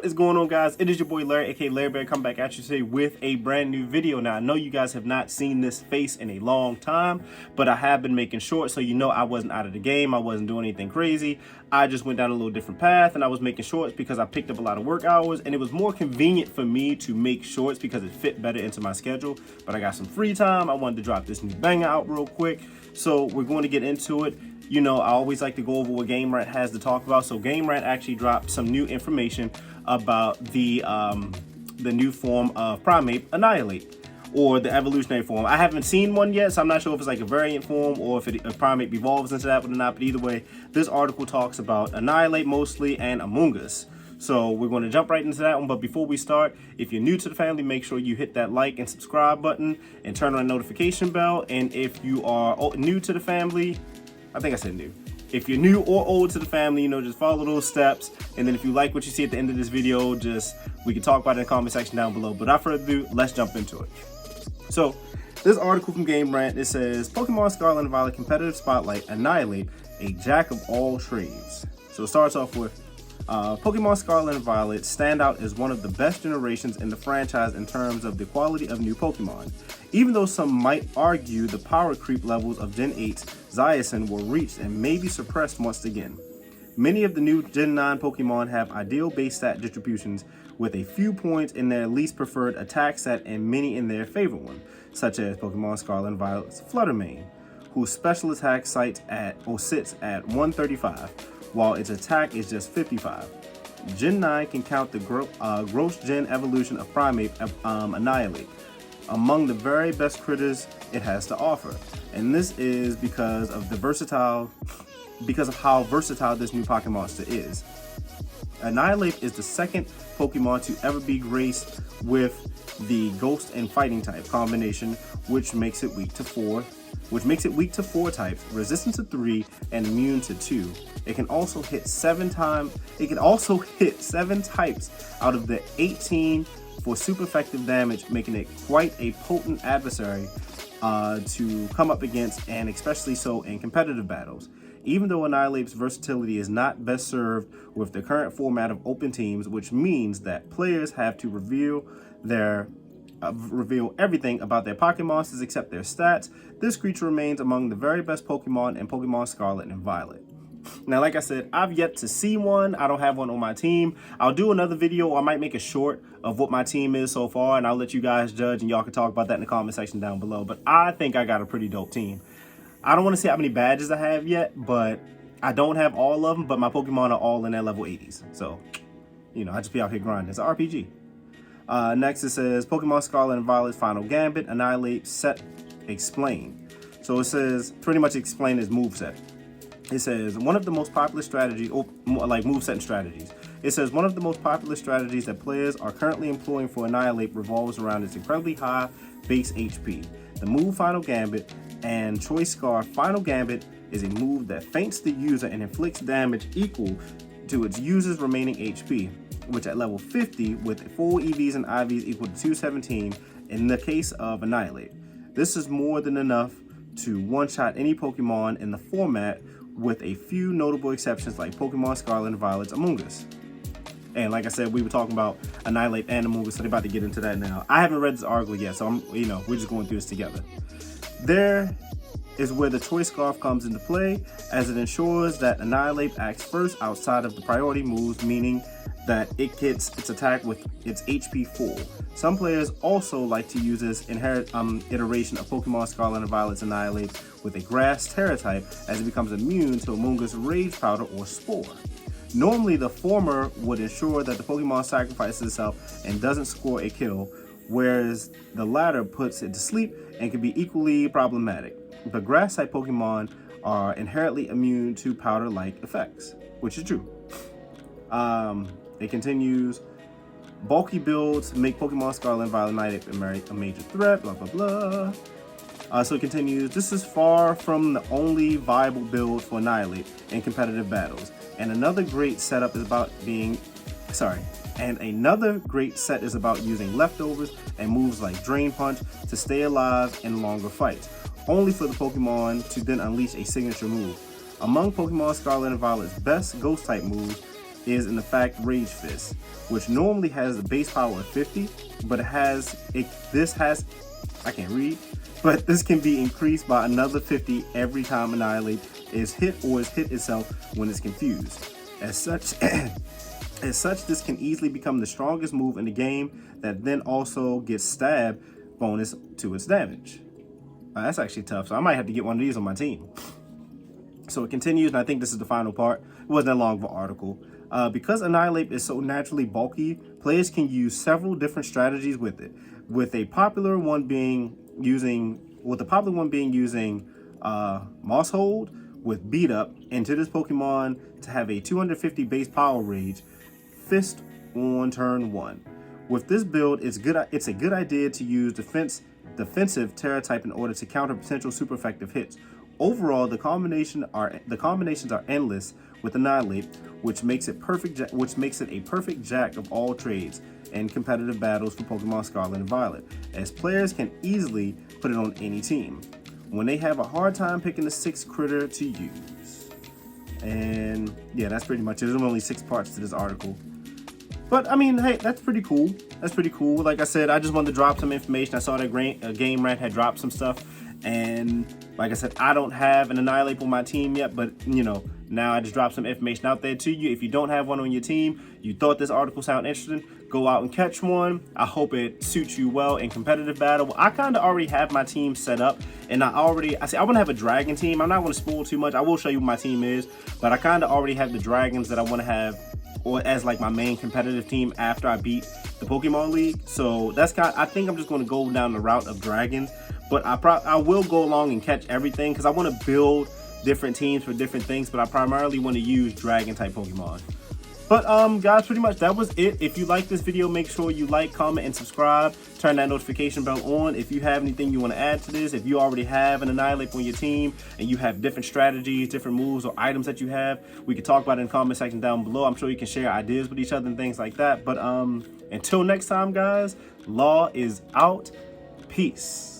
What is going on, guys? It is your boy Larry, aka Larry Bear, come back at you today with a brand new video. Now, I know you guys have not seen this face in a long time, but I have been making shorts, so you know I wasn't out of the game. I wasn't doing anything crazy. I just went down a little different path, and I was making shorts because I picked up a lot of work hours, and it was more convenient for me to make shorts because it fit better into my schedule. But I got some free time. I wanted to drop this new banger out real quick, so we're going to get into it. You know, I always like to go over what Game Rant has to talk about. So Game Rant actually dropped some new information about the new form of Primeape, Annihilape, or the evolutionary form. I haven't seen one yet, so I'm not sure if it's like a variant form or if Primeape evolves into that one or not. But either way, this article talks about Annihilape mostly and Among Us. So we're going to jump right into that one. But before we start, if you're new to the family, make sure you hit that like and subscribe button and turn on the notification bell. And if you are new to the family, I think I said new. If you're new or old to the family, you know, just follow those steps. And then if you like what you see at the end of this video, we can talk about it in the comment section down below. But without further ado, let's jump into it. So this article from Game Rant, it says, Pokemon Scarlet and Violet competitive spotlight, Annihilape, a jack of all trades. So it starts off with, Pokemon Scarlet and Violet stand out as one of the best generations in the franchise in terms of the quality of new Pokemon. Even though some might argue the power creep levels of Gen 8's Zacian were reached and maybe suppressed once again. Many of the new Gen 9 Pokemon have ideal base stat distributions with a few points in their least preferred attack set and many in their favorite one, such as Pokemon Scarlet and Violet's Fluttermane, whose special attack sits at 135, while its attack is just 55. Gen 9 can count the gross gen evolution of Primeape, Annihilape, among the very best critters it has to offer. And this is because of how versatile this new Pokémon monster is. Annihilape is the second Pokemon to ever be graced with the Ghost and Fighting type combination, which makes it weak to 4 types, resistant to 3, and immune to 2. It can also hit 7 types out of the 18 for super effective damage, making it quite a potent adversary to come up against, and especially so in competitive battles. Even though Annihilape's versatility is not best served with the current format of open teams, which means that players have to reveal everything about their Pokémon monsters except their stats, this creature remains among the very best Pokemon in Pokemon Scarlet and Violet. Now, like I said, I've yet to see one. I don't have one on my team. I'll do another video, or I might make a short of what my team is so far, and I'll let you guys judge, and y'all can talk about that in the comment section down below. But I think I got a pretty dope team. I don't want to see how many badges I have yet, but I don't have all of them, but my Pokemon are all in their level 80s. So, you know, I just be out here grinding. It's an RPG. Next, it says, Pokemon Scarlet and Violet's Final Gambit, Annihilape Set Explained. So it says, pretty much explain his moveset. It says, one of the most popular strategies, like moveset and strategies. It says, one of the most popular strategies that players are currently employing for Annihilape revolves around its incredibly high base HP. The move Final Gambit and Choice Scarf. Final Gambit is a move that feints the user and inflicts damage equal to its user's remaining HP, which at level 50 with 4 EVs and IVs equal to 217 in the case of Annihilape. This is more than enough to one-shot any Pokemon in the format, with a few notable exceptions like Pokemon Scarlet and Violet's Among Us. And like I said, we were talking about Annihilape and Among Us, so they're about to get into that now. I haven't read this article yet, so we're just going through this together. There is where the Choice Scarf comes into play, as it ensures that Annihilape acts first outside of the priority moves, meaning that it gets its attack with its HP full. Some players also like to use this iteration of Pokemon Scarlet and Violet's Annihilape with a Grass Tera type, as it becomes immune to Among Us Rage Powder or Spore. Normally, the former would ensure that the Pokemon sacrifices itself and doesn't score a kill, whereas the latter puts it to sleep and can be equally problematic. But Grass-type Pokemon are inherently immune to powder-like effects, which is true. It continues, bulky builds make Pokemon Scarlet and Violet a major threat, blah, blah, blah. So it continues, this is far from the only viable build for Annihilape in competitive battles. And another great set is about using leftovers and moves like Drain Punch to stay alive in longer fights, only for the Pokemon to then unleash a signature move. Among Pokemon Scarlet and Violet's best Ghost-type moves, is in fact Rage Fist, which normally has a base power of 50, but I can't read, but this can be increased by another 50 every time Annihilape is hit or is hit itself when it's confused. As such, this can easily become the strongest move in the game that then also gets stab bonus to its damage. That's actually tough, so I might have to get one of these on my team. So it continues, and I think this is the final part. It wasn't that long of an article. Because Annihilape is so naturally bulky, players can use several different strategies with it. With the popular one being using Moss Hold with Beat Up, and to this Pokemon to have a 250 base power rage, Fist on turn 1. With this build, it's a good idea to use defensive Tera type in order to counter potential super effective hits. Overall, the combinations are endless with Annihilape, which makes it a perfect jack of all trades in competitive battles for Pokemon Scarlet and Violet, as players can easily put it on any team when they have a hard time picking the 6th critter to use. And yeah, that's pretty much it. There's only 6 parts to this article. But I mean, hey, that's pretty cool. That's pretty cool. Like I said, I just wanted to drop some information. I saw that Game Rant had dropped some stuff. And like I said, I don't have an Annihilape on my team yet, but you know, now I just dropped some information out there to you. If you don't have one on your team, you thought this article sounded interesting, go out and catch one. I hope it suits you well in competitive battle. I kind of already have my team set up, and I want to have a dragon team. I'm not going to spoil too much. I will show you what my team is, but I kind of already have the dragons that I want to have or as like my main competitive team after I beat the Pokemon League. So that's I think I'm just going to go down the route of dragons, but I will go along and catch everything because I want to build different teams for different things, but I primarily want to use dragon type Pokemon. But guys, pretty much that was it. If you like this video, make sure you like, comment, and subscribe. Turn that notification bell on. If you have anything you want to add to this, if you already have an Annihilape on your team and you have different strategies, different moves or items that you have, we can talk about it in the comment section down below. I'm sure you can share ideas with each other and things like that. But until next time, guys, Law is out. Peace.